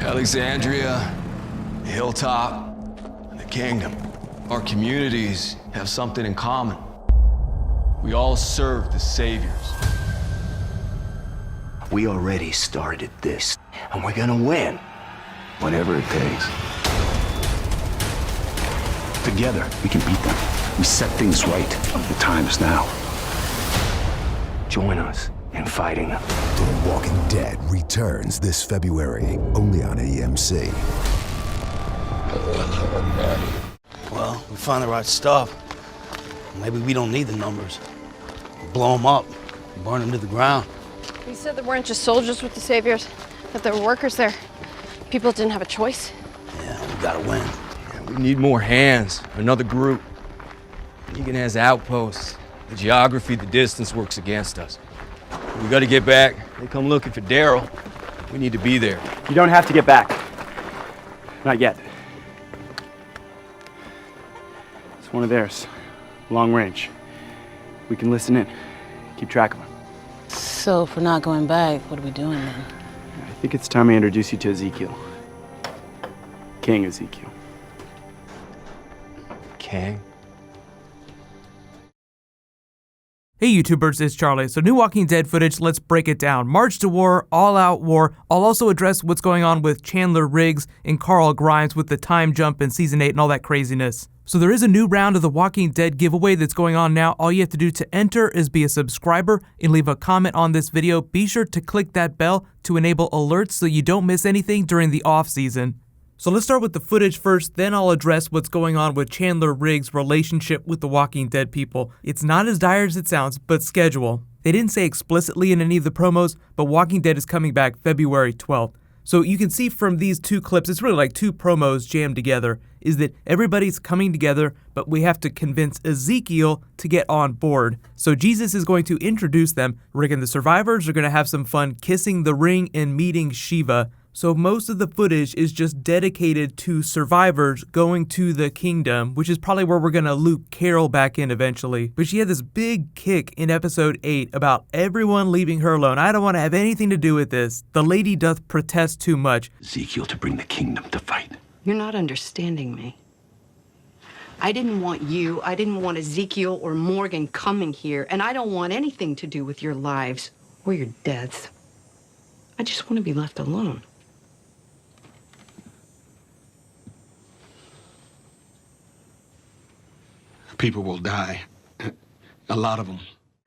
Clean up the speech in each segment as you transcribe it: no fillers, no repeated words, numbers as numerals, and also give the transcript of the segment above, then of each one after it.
Alexandria, Hilltop, and the Kingdom. Our communities have something in common. We all serve the Saviors. We already started this, and we're gonna win. Whatever it takes. Together, we can beat them. We set things right. The time is now. Join us in fighting them. The Walking Dead returns this February, only on AMC. Well, we found the right stuff. Maybe we don't need the numbers. Blow them up, burn them to the ground. You said there weren't just soldiers with the Saviors, that there were workers there. People didn't have a choice. Yeah, we gotta win. Yeah, we need more hands, another group. Negan has outposts. The geography, the distance works against us. We gotta get back. They come looking for Daryl. We need to be there. You don't have to get back. Not yet. It's one of theirs. Long range. We can listen in. Keep track of them. So if we're not going back, what are we doing then? I think it's time I introduce you to Ezekiel. King Ezekiel. Kang? Hey YouTubers, it's Charlie. So new Walking Dead footage, let's break it down. March to war, all out war. I'll also address what's going on with Chandler Riggs and Carl Grimes with the time jump in season 8 and all that craziness. So there is a new round of the Walking Dead giveaway that's going on now. All you have to do to enter is be a subscriber and leave a comment on this video. Be sure to click that bell to enable alerts so you don't miss anything during the off season. So let's start with the footage first, then I'll address what's going on with Chandler Riggs' relationship with the Walking Dead people. It's not as dire as it sounds, but schedule. They didn't say explicitly in any of the promos, but Walking Dead is coming back February 12th. So you can see from these two clips, it's really like two promos jammed together, is that everybody's coming together, but we have to convince Ezekiel to get on board. So Jesus is going to introduce them. Rick and the survivors are going to have some fun kissing the ring and meeting Shiva. So most of the footage is just dedicated to survivors going to the kingdom, which is probably where we're going to loop Carol back in eventually. But she had this big kick in episode 8 about everyone leaving her alone. I don't want to have anything to do with this. The lady doth protest too much. Ezekiel to bring the kingdom to fight. You're not understanding me. I didn't want you, I didn't want Ezekiel or Morgan coming here, and I don't want anything to do with your lives or your deaths. I just want to be left alone. People will die. A lot of them.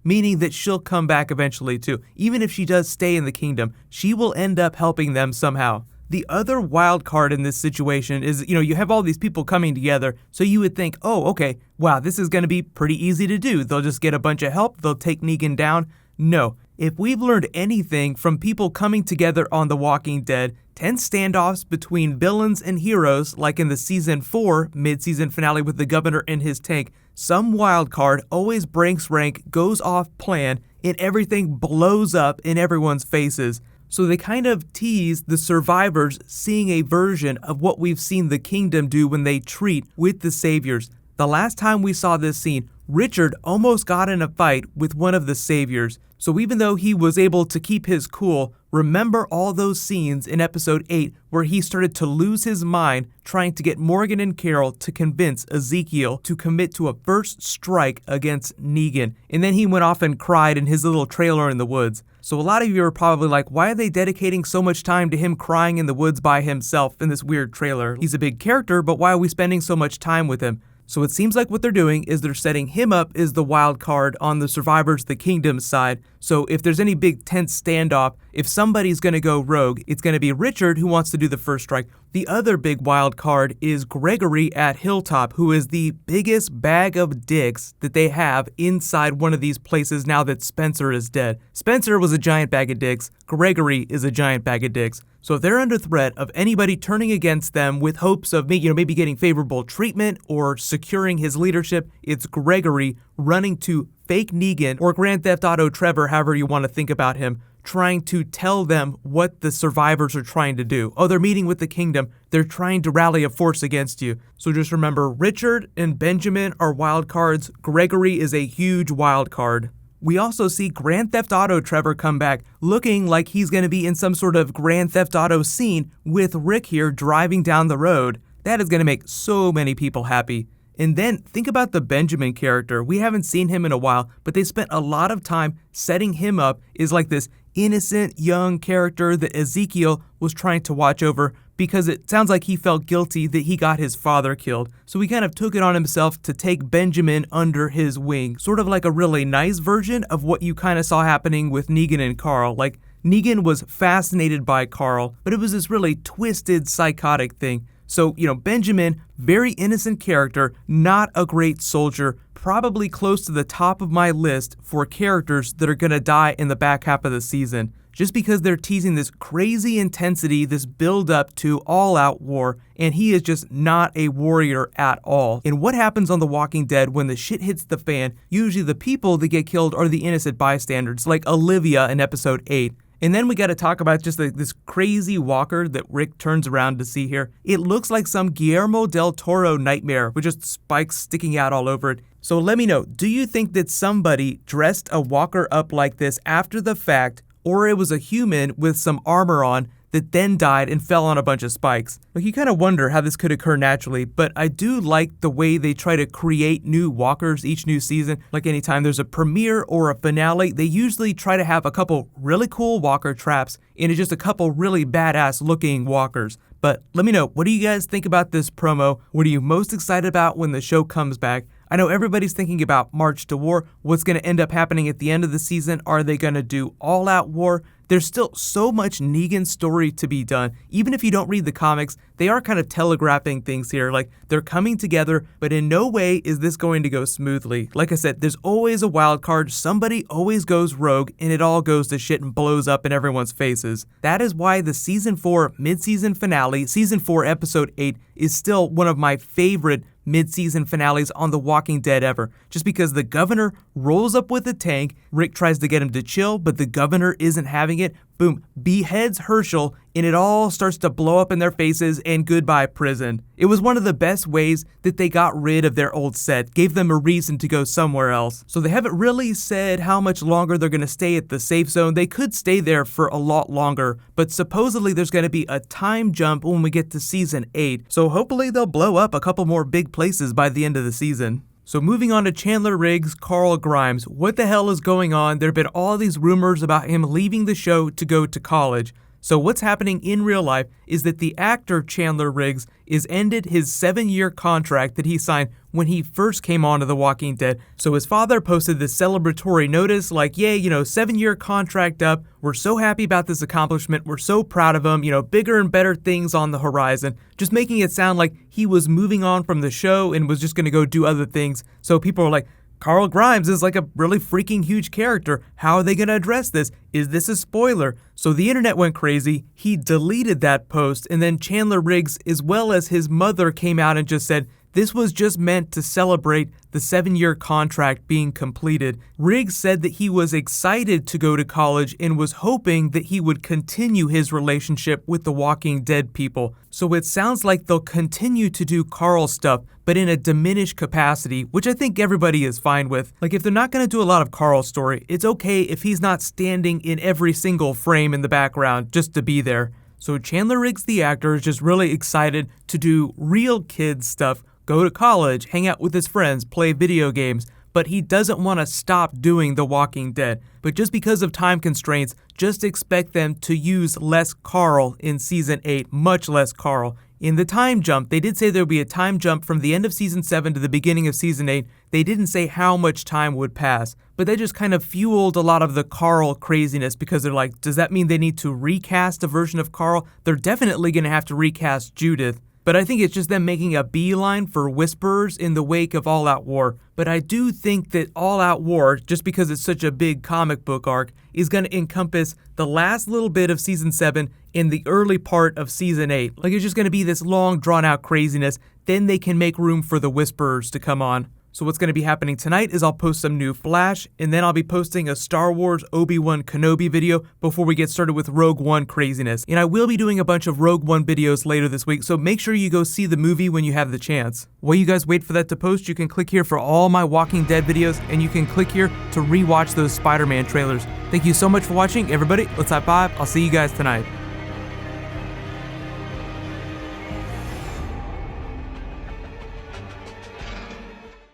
Meaning that she'll come back eventually too. Even if she does stay in the kingdom, she will end up helping them somehow. The other wild card in this situation is, you have all these people coming together, so you would think, oh, okay, wow, this is going to be pretty easy to do. They'll just get a bunch of help, they'll take Negan down. No. If we've learned anything from people coming together on The Walking Dead, tense standoffs between villains and heroes, like in the season 4 mid-season finale with the governor in his tank, some wild card always breaks rank, goes off plan, and everything blows up in everyone's faces. So they kind of tease the survivors seeing a version of what we've seen the kingdom do when they treat with the saviors. The last time we saw this scene, Richard almost got in a fight with one of the saviors. So even though he was able to keep his cool, remember all those scenes in episode 8 where he started to lose his mind trying to get Morgan and Carol to convince Ezekiel to commit to a first strike against Negan. And then he went off and cried in his little trailer in the woods. So a lot of you are probably like, why are they dedicating so much time to him crying in the woods by himself in this weird trailer? He's a big character, but why are we spending so much time with him? So it seems like what they're doing is they're setting him up as the wild card on the Survivors the Kingdom side. So if there's any big tense standoff, if somebody's going to go rogue, it's going to be Richard who wants to do the first strike. The other big wild card is Gregory at Hilltop, who is the biggest bag of dicks that they have inside one of these places now that Spencer is dead. Spencer was a giant bag of dicks. Gregory is a giant bag of dicks. So if they're under threat of anybody turning against them with hopes of maybe getting favorable treatment or securing his leadership, it's Gregory running to fake Negan or Grand Theft Auto Trevor, however you want to think about him, trying to tell them what the survivors are trying to do. Oh, they're meeting with the kingdom. They're trying to rally a force against you. So just remember, Richard and Benjamin are wild cards. Gregory is a huge wild card. We also see Grand Theft Auto Trevor come back, looking like he's going to be in some sort of Grand Theft Auto scene with Rick here driving down the road. That is going to make so many people happy. And then think about the Benjamin character. We haven't seen him in a while, but they spent a lot of time setting him up as like this innocent young character that Ezekiel was trying to watch over, because it sounds like he felt guilty that he got his father killed. So he kind of took it on himself to take Benjamin under his wing, sort of like a really nice version of what you kind of saw happening with Negan and Carl. Like, Negan was fascinated by Carl, but it was this really twisted, psychotic thing. So, Benjamin, very innocent character, not a great soldier, probably close to the top of my list for characters that are going to die in the back half of the season, just because they're teasing this crazy intensity, this build-up to all-out war, and he is just not a warrior at all. And what happens on The Walking Dead when the shit hits the fan? Usually the people that get killed are the innocent bystanders, like Olivia in episode 8. And then we got to talk about just this crazy walker that Rick turns around to see here. It looks like some Guillermo del Toro nightmare with just spikes sticking out all over it. So let me know, do you think that somebody dressed a walker up like this after the fact, or it was a human with some armor on that then died and fell on a bunch of spikes? Like, you kind of wonder how this could occur naturally, but I do like the way they try to create new walkers each new season. Like, anytime there's a premiere or a finale, they usually try to have a couple really cool walker traps and just a couple really badass looking walkers. But let me know, what do you guys think about this promo? What are you most excited about when the show comes back? I know everybody's thinking about March to War. What's going to end up happening at the end of the season? Are they going to do all-out war? There's still so much Negan story to be done. Even if you don't read the comics, they are kind of telegraphing things here. Like, they're coming together, but in no way is this going to go smoothly. Like I said, there's always a wild card. Somebody always goes rogue, and it all goes to shit and blows up in everyone's faces. That is why the Season 4 mid-season finale, Season 4 Episode 8, is still one of my favorite mid-season finales on The Walking Dead ever, just because the governor rolls up with a tank, Rick tries to get him to chill, but the governor isn't having it, boom, beheads Herschel, and it all starts to blow up in their faces, and goodbye prison. It was one of the best ways that they got rid of their old set, gave them a reason to go somewhere else. So they haven't really said how much longer they're going to stay at the safe zone. They could stay there for a lot longer, but supposedly there's going to be a time jump when we get to Season 8, so hopefully they'll blow up a couple more big places by the end of the season. So moving on to Chandler Riggs, Carl Grimes. What the hell is going on? There have been all these rumors about him leaving the show to go to college. So what's happening in real life is that the actor Chandler Riggs is ended his 7-year contract that he signed when he first came on to The Walking Dead. So his father posted this celebratory notice like, yay, 7-year contract up. We're so happy about this accomplishment. We're so proud of him. Bigger and better things on the horizon. Just making it sound like he was moving on from the show and was just going to go do other things. So people are like, Carl Grimes is like a really freaking huge character. How are they going to address this? Is this a spoiler? So the internet went crazy. He deleted that post, and then Chandler Riggs, as well as his mother, came out and just said, this was just meant to celebrate the 7-year contract being completed. Riggs said that he was excited to go to college and was hoping that he would continue his relationship with the Walking Dead people. So it sounds like they'll continue to do Carl stuff, but in a diminished capacity, which I think everybody is fine with. Like, if they're not going to do a lot of Carl's story, it's okay if he's not standing in every single frame in the background just to be there. So Chandler Riggs, the actor, is just really excited to do real kid stuff, go to college, hang out with his friends, play video games, but he doesn't want to stop doing The Walking Dead. But just because of time constraints, just expect them to use less Carl in Season 8, much less Carl. In the time jump, they did say there would be a time jump from the end of Season 7 to the beginning of Season 8. They didn't say how much time would pass, but that just kind of fueled a lot of the Carl craziness, because they're like, does that mean they need to recast a version of Carl? They're definitely going to have to recast Judith. But I think it's just them making a beeline for Whisperers in the wake of All Out War. But I do think that All Out War, just because it's such a big comic book arc, is going to encompass the last little bit of Season 7 and the early part of Season 8. Like, it's just going to be this long, drawn-out craziness. Then they can make room for the Whisperers to come on. So what's going to be happening tonight is I'll post some new Flash, and then I'll be posting a Star Wars Obi-Wan Kenobi video before we get started with Rogue One craziness. And I will be doing a bunch of Rogue One videos later this week, so make sure you go see the movie when you have the chance. While you guys wait for that to post, you can click here for all my Walking Dead videos, and you can click here to rewatch those Spider-Man trailers. Thank you so much for watching, everybody. Let's high five. I'll see you guys tonight.